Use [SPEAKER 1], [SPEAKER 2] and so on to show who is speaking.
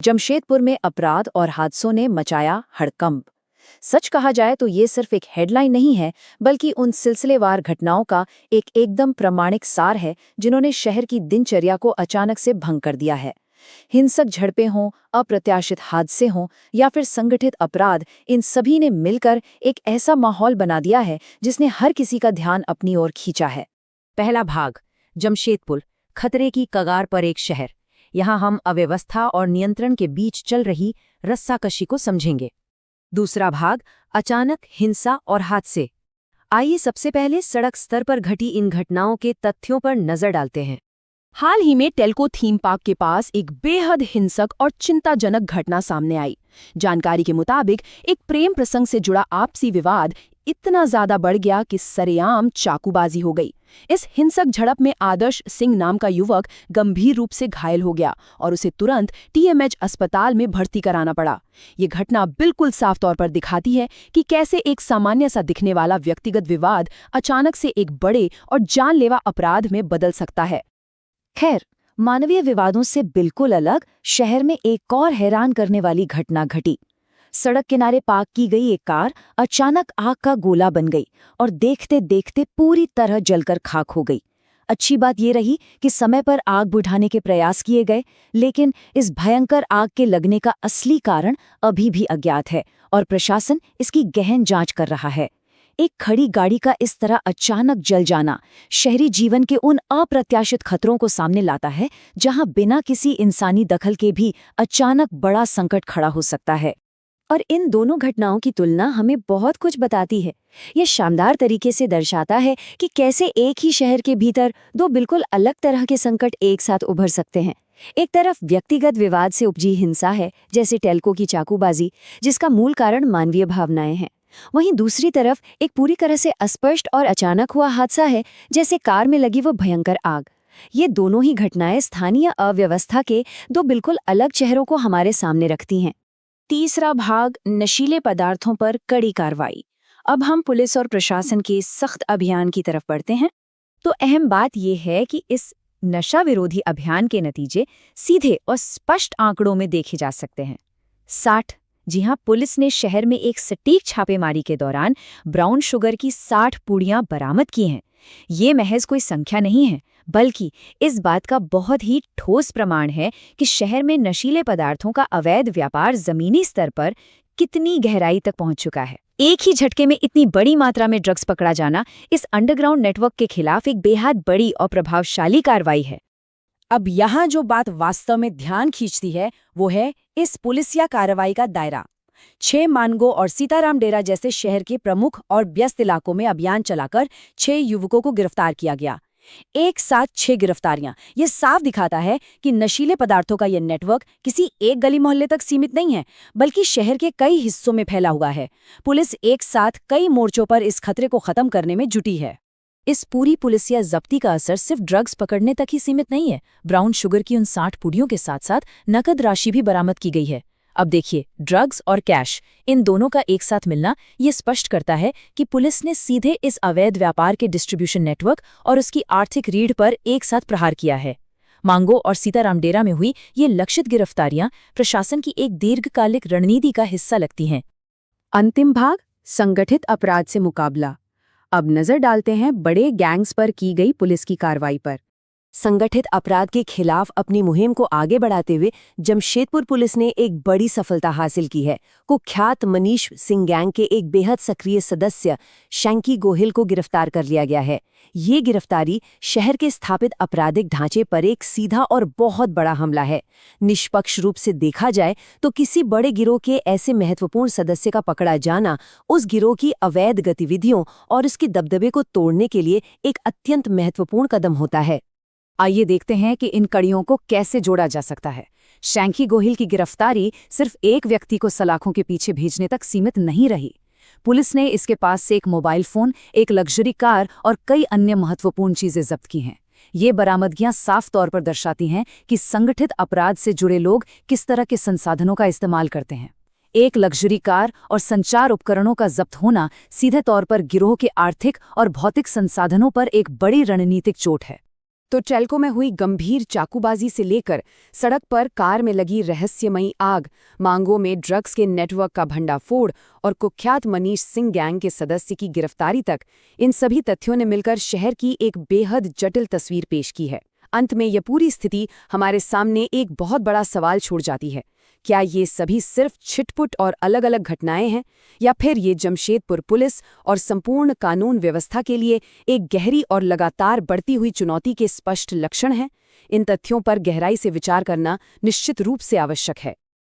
[SPEAKER 1] जमशेदपुर में अपराध और हादसों ने मचाया हड़कंप। सच कहा जाए तो ये सिर्फ एक हेडलाइन नहीं है, बल्कि उन सिलसिलेवार घटनाओं का एक एकदम प्रामाणिक सार है जिन्होंने शहर की दिनचर्या को अचानक से भंग कर दिया है। हिंसक झड़पें हों, अप्रत्याशित हादसे हों या फिर संगठित अपराध, इन सभी ने मिलकर एक ऐसा माहौल बना दिया है जिसने हर किसी का ध्यान अपनी ओर खींचा है।
[SPEAKER 2] पहला भाग, जमशेदपुर, खतरे की कगार पर एक शहर। यहाँ हम अव्यवस्था और नियंत्रण के बीच चल रही रस्साकशी को समझेंगे। दूसरा भाग, अचानक हिंसा और हादसे। आइए सबसे पहले सड़क स्तर पर घटी इन घटनाओं के तथ्यों पर नजर डालते हैं।
[SPEAKER 3] हाल ही में टेल्को थीम पार्क के पास एक बेहद हिंसक और चिंताजनक घटना सामने आई। जानकारी के मुताबिक एक प्रेम प्रसंग से जुड़ा आपसी विवाद इतना ज्यादा बढ़ गया कि सरेआम चाकूबाजी हो गई। इस हिंसक झड़प में आदर्श सिंह नाम का युवक गंभीर रूप से घायल हो गया और उसे तुरंत टीएमएच अस्पताल में भर्ती कराना पड़ा। ये घटना बिल्कुल साफ तौर पर दिखाती है कि कैसे एक सामान्य सा दिखने वाला व्यक्तिगत विवाद अचानक से एक बड़े और जानलेवा अपराध में बदल सकता है।
[SPEAKER 1] खैर, मानवीय विवादों से बिल्कुल अलग शहर में एक और हैरान करने वाली घटना घटी। सड़क किनारे पार्क की गई एक कार अचानक आग का गोला बन गई और देखते देखते पूरी तरह जलकर खाक हो गई। अच्छी बात ये रही कि समय पर आग बुझाने के प्रयास किए गए, लेकिन इस भयंकर आग के लगने का असली कारण अभी भी अज्ञात है और प्रशासन इसकी गहन जांच कर रहा है। एक खड़ी गाड़ी का इस तरह अचानक जल जाना शहरी जीवन के उन अप्रत्याशित खतरों को सामने लाता है जहां बिना किसी इंसानी दखल के भी अचानक बड़ा संकट खड़ा हो सकता है। और इन दोनों घटनाओं की तुलना हमें बहुत कुछ बताती है। यह शानदार तरीके से दर्शाता है कि कैसे एक ही शहर के भीतर दो बिल्कुल अलग तरह के संकट एक साथ उभर सकते हैं। एक तरफ व्यक्तिगत विवाद से उपजी हिंसा है, जैसे टेल्को की चाकूबाजी, जिसका मूल कारण मानवीय भावनाएं हैं। वहीं दूसरी तरफ एक पूरी तरह से अस्पष्ट और अचानक हुआ हादसा है, जैसे कार में लगी वो भयंकर आग। ये दोनों ही घटनाएं स्थानीय अव्यवस्था के दो बिल्कुल अलग चेहरों को हमारे सामने रखती हैं। तीसरा भाग, नशीले पदार्थों पर कड़ी कार्रवाई। अब हम पुलिस और प्रशासन के सख्त अभियान की तरफ बढ़ते हैं। तो अहम बात यह है कि इस नशा विरोधी अभियान के नतीजे सीधे और स्पष्ट आंकड़ों में देखे जा सकते हैं। 60, जी हां, पुलिस ने शहर में एक सटीक छापेमारी के दौरान ब्राउन शुगर की 60 पुड़ियां बरामद की हैं। ये महज कोई संख्या नहीं है, बल्कि इस बात का बहुत ही ठोस प्रमाण है कि शहर में नशीले पदार्थों का अवैध व्यापार जमीनी स्तर पर कितनी गहराई तक पहुंच चुका है। एक ही झटके में इतनी बड़ी मात्रा में ड्रग्स पकड़ा जाना इस अंडरग्राउंड नेटवर्क के खिलाफ एक बेहद बड़ी और प्रभावशाली कार्रवाई है।
[SPEAKER 2] अब यहाँ जो बात वास्तव में ध्यान खींचती है वो है इस पुलिसिया कार्रवाई का दायरा। 6 मानगो और सीताराम डेरा जैसे शहर के प्रमुख और व्यस्त इलाकों में अभियान चलाकर 6 युवकों को गिरफ्तार किया गया। एक साथ 6 गिरफ्तारियां, ये साफ दिखाता है कि नशीले पदार्थों का यह नेटवर्क किसी एक गली मोहल्ले तक सीमित नहीं है, बल्कि शहर के कई हिस्सों में फैला हुआ है। पुलिस एक साथ कई मोर्चों पर इस खतरे को खत्म करने में जुटी है।
[SPEAKER 1] इस पूरी पुलिसिया जब्ती का असर सिर्फ ड्रग्स पकड़ने तक ही सीमित नहीं है। ब्राउन शुगर की उन 60 पुड़ियों के साथ साथ नकद राशि भी बरामद की गई है। अब देखिए, ड्रग्स और कैश, इन दोनों का एक साथ मिलना ये स्पष्ट करता है कि पुलिस ने सीधे इस अवैध व्यापार के डिस्ट्रीब्यूशन नेटवर्क और उसकी आर्थिक रीढ़ पर एक साथ प्रहार किया है। मांगो और सीताराम डेरा में हुई ये लक्षित गिरफ्तारियां प्रशासन की एक दीर्घकालिक रणनीति का हिस्सा लगती हैं।
[SPEAKER 3] अंतिम भाग, संगठित अपराध से मुकाबला। अब नजर डालते हैं बड़े गैंग्स पर की गई पुलिस की कार्रवाई पर।
[SPEAKER 2] संगठित अपराध के खिलाफ अपनी मुहिम को आगे बढ़ाते हुए जमशेदपुर पुलिस ने एक बड़ी सफलता हासिल की है। कुख्यात मनीष सिंह गैंग के एक बेहद सक्रिय सदस्य शैंकी गोहिल को गिरफ्तार कर लिया गया है। ये गिरफ्तारी शहर के स्थापित आपराधिक ढांचे पर एक सीधा और बहुत बड़ा हमला है। निष्पक्ष रूप से देखा जाए तो किसी बड़े गिरोह के ऐसे महत्वपूर्ण सदस्य का पकड़ा जाना उस गिरोह की अवैध गतिविधियों और उसके दबदबे को तोड़ने के लिए एक अत्यंत महत्वपूर्ण कदम होता है।
[SPEAKER 1] आइए देखते हैं कि इन कड़ियों को कैसे जोड़ा जा सकता है। शैंकी गोहिल की गिरफ्तारी सिर्फ एक व्यक्ति को सलाखों के पीछे भेजने तक सीमित नहीं रही। पुलिस ने इसके पास से एक मोबाइल फोन, एक लग्जरी कार और कई अन्य महत्वपूर्ण चीजें जब्त की हैं। ये बरामदगियां साफ तौर पर दर्शाती हैं कि संगठित अपराध से जुड़े लोग किस तरह के संसाधनों का इस्तेमाल करते हैं। एक लग्जरी कार और संचार उपकरणों का जब्त होना सीधे तौर पर गिरोह के आर्थिक और भौतिक संसाधनों पर एक बड़ी रणनीतिक चोट है।
[SPEAKER 2] तो टेल्को में हुई गंभीर चाकूबाजी से लेकर सड़क पर कार में लगी रहस्यमयी आग, मांगो में ड्रग्स के नेटवर्क का भंडाफोड़ और कुख्यात मनीष सिंह गैंग के सदस्य की गिरफ्तारी तक, इन सभी तथ्यों ने मिलकर शहर की एक बेहद जटिल तस्वीर पेश की है। अंत में यह पूरी स्थिति हमारे सामने एक बहुत बड़ा सवाल छोड़ जाती है। क्या ये सभी सिर्फ छिटपुट और अलग-अलग घटनाएं हैं, या फिर ये जमशेदपुर पुलिस और संपूर्ण कानून व्यवस्था के लिए एक गहरी और लगातार बढ़ती हुई चुनौती के स्पष्ट लक्षण हैं? इन तथ्यों पर गहराई से विचार करना निश्चित रूप से आवश्यक है।